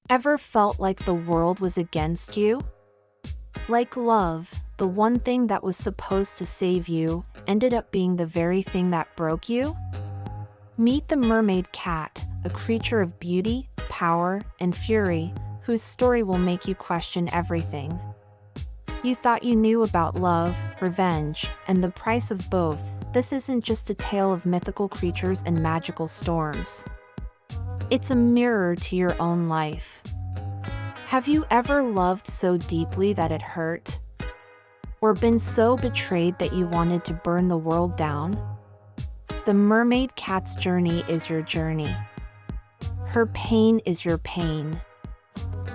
Ever felt like the world was against you? Like love, the one thing that was supposed to save you, ended up being the very thing that broke you? Meet the Mermaid Cat, a creature of beauty, power, and fury, whose story will make you question everything. You thought you knew about love, revenge, and the price of both. This isn't just a tale of mythical creatures and magical storms. It's a mirror to your own life. Have you ever loved so deeply that it hurt? Or been so betrayed that you wanted to burn the world down? The Mermaid Cat's journey is your journey. Her pain is your pain.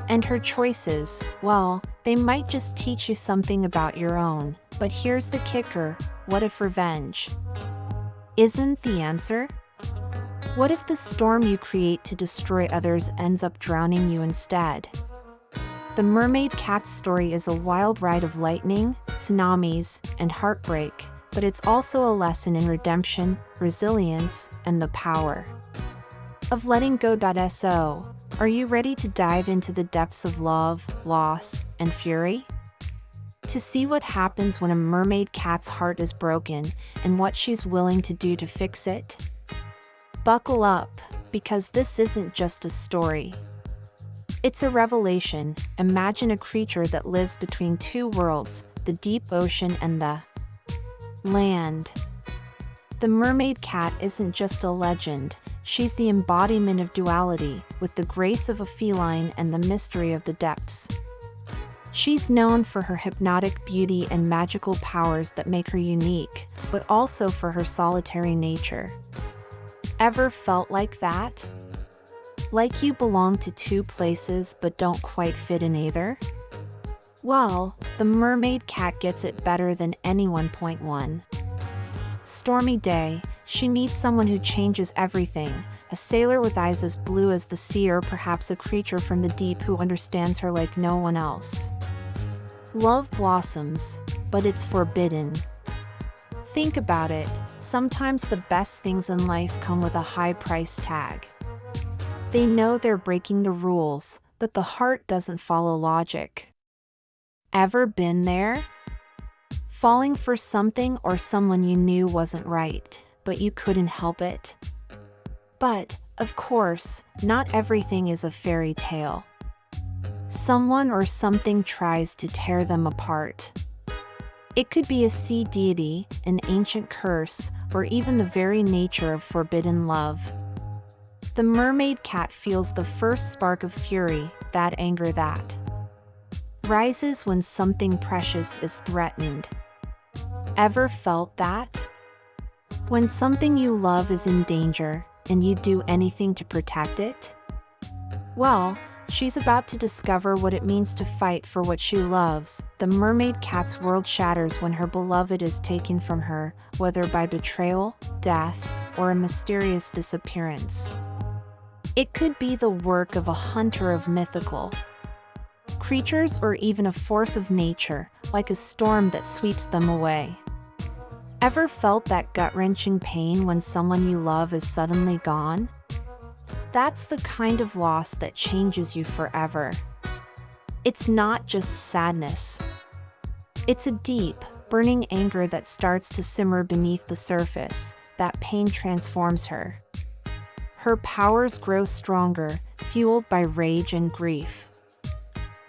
And her choices, well, they might just teach you something about your own. But here's the kicker: what if revenge isn't the answer? What if the storm you create to destroy others ends up drowning you instead? The Mermaid Cat's story is a wild ride of lightning, tsunamis, and heartbreak, but it's also a lesson in redemption, resilience, and the power of letting go. So, are you ready to dive into the depths of love, loss, and fury? To see what happens when a mermaid cat's heart is broken and what she's willing to do to fix it? Buckle up, because this isn't just a story. It's a revelation. Imagine a creature that lives between two worlds, the deep ocean and the land. The Mermaid Cat isn't just a legend, she's the embodiment of duality, with the grace of a feline and the mystery of the depths. She's known for her hypnotic beauty and magical powers that make her unique, but also for her solitary nature. Ever felt like that? Like you belong to two places but don't quite fit in either? Well, the Mermaid Cat gets it better than anyone. Point 1. Stormy day, she meets someone who changes everything, a sailor with eyes as blue as the sea, or perhaps a creature from the deep who understands her like no one else. Love blossoms, but it's forbidden. Think about it, sometimes the best things in life come with a high price tag. They know they're breaking the rules, but the heart doesn't follow logic. Ever been there? Falling for something or someone you knew wasn't right, but you couldn't help it? But, of course, not everything is a fairy tale. Someone or something tries to tear them apart. It could be a sea deity, an ancient curse, or even the very nature of forbidden love. The Mermaid Cat feels the first spark of fury, that anger that rises when something precious is threatened. Ever felt that? When something you love is in danger, and you do anything to protect it? Well, she's about to discover what it means to fight for what she loves. The Mermaid Cat's world shatters when her beloved is taken from her, whether by betrayal, death, or a mysterious disappearance. It could be the work of a hunter of mythical creatures or even a force of nature, like a storm that sweeps them away. Ever felt that gut-wrenching pain when someone you love is suddenly gone? That's the kind of loss that changes you forever. It's not just sadness. It's a deep, burning anger that starts to simmer beneath the surface. That pain transforms her. Her powers grow stronger, fueled by rage and grief.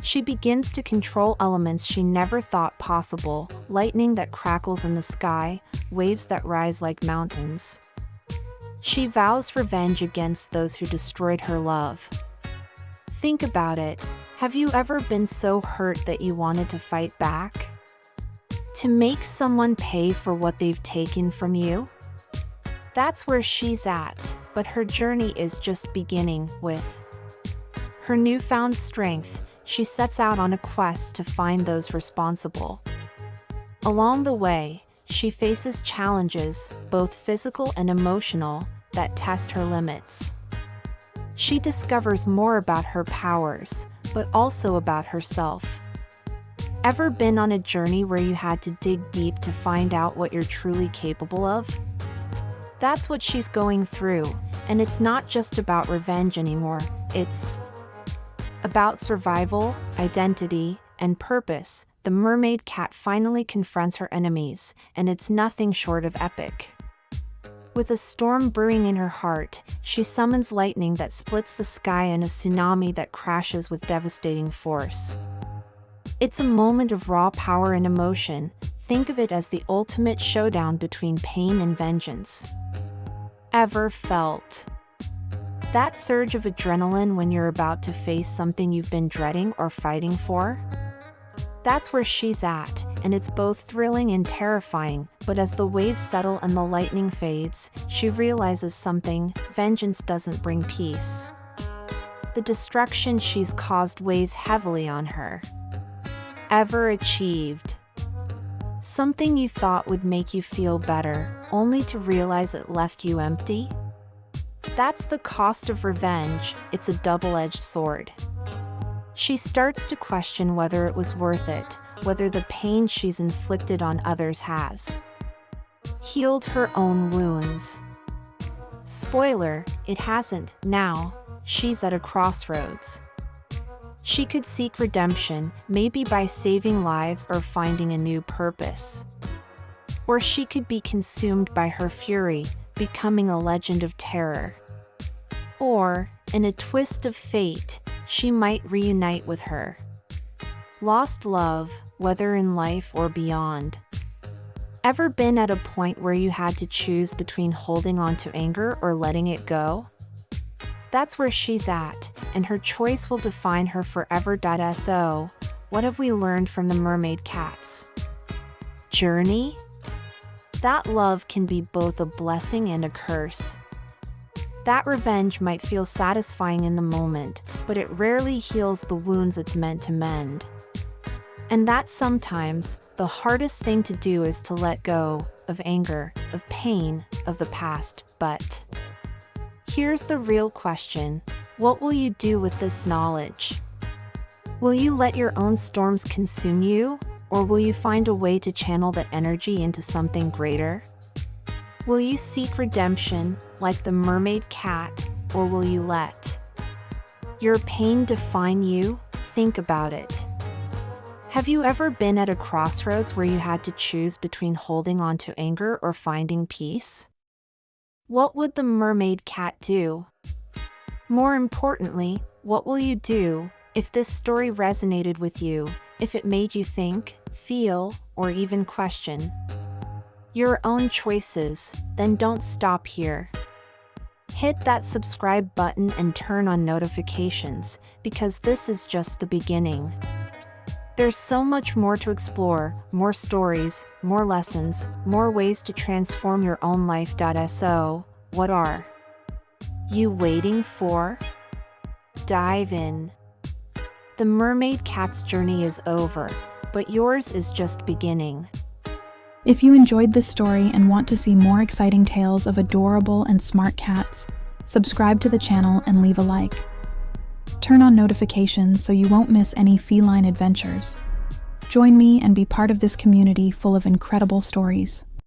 She begins to control elements she never thought possible, lightning that crackles in the sky, waves that rise like mountains. She vows revenge against those who destroyed her love. Think about it. Have you ever been so hurt that you wanted to fight back? To make someone pay for what they've taken from you? That's where she's at, but her journey is just beginning. With her newfound strength, she sets out on a quest to find those responsible. Along the way, she faces challenges, both physical and emotional, that test her limits. She discovers more about her powers, but also about herself. Ever been on a journey where you had to dig deep to find out what you're truly capable of? That's what she's going through, and it's not just about revenge anymore, it's About survival, identity, and purpose, the mermaid cat finally confronts her enemies, and it's nothing short of epic. With a storm brewing in her heart, she summons lightning that splits the sky and a tsunami that crashes with devastating force. It's a moment of raw power and emotion. Think of it as the ultimate showdown between pain and vengeance. Ever felt that surge of adrenaline when you're about to face something you've been dreading or fighting for? That's where she's at, and it's both thrilling and terrifying, but as the waves settle and the lightning fades, she realizes something: vengeance doesn't bring peace. The destruction she's caused weighs heavily on her. Ever achieved something you thought would make you feel better, only to realize it left you empty? That's the cost of revenge. It's a double-edged sword. She starts to question whether it was worth it, whether the pain she's inflicted on others has healed her own wounds. Spoiler, it hasn't. Now, she's at a crossroads. She could seek redemption, maybe by saving lives or finding a new purpose. Or she could be consumed by her fury, becoming a legend of terror. Or, in a twist of fate, she might reunite with her lost love, whether in life or beyond. Ever been at a point where you had to choose between holding on to anger or letting it go? That's where she's at, and her choice will define her forever. So, what have we learned from the Mermaid Cat's journey? That love can be both a blessing and a curse. That revenge might feel satisfying in the moment, but it rarely heals the wounds it's meant to mend. And that sometimes, the hardest thing to do is to let go of anger, of pain, of the past. But here's the real question: what will you do with this knowledge? Will you let your own storms consume you, or will you find a way to channel that energy into something greater? Will you seek redemption, like the mermaid cat, or will you let your pain define you? Think about it. Have you ever been at a crossroads where you had to choose between holding on to anger or finding peace? What would the mermaid cat do? More importantly, what will you do if this story resonated with you, if it made you think, feel, or even question your own choices? Then don't stop here. Hit that subscribe button and turn on notifications, because this is just the beginning. There's so much more to explore, more stories, more lessons, more ways to transform your own life. So, what are you waiting for? Dive in. The Mermaid Cat's journey is over, but yours is just beginning. If you enjoyed this story and want to see more exciting tales of adorable and smart cats, subscribe to the channel and leave a like. Turn on notifications so you won't miss any feline adventures. Join me and be part of this community full of incredible stories.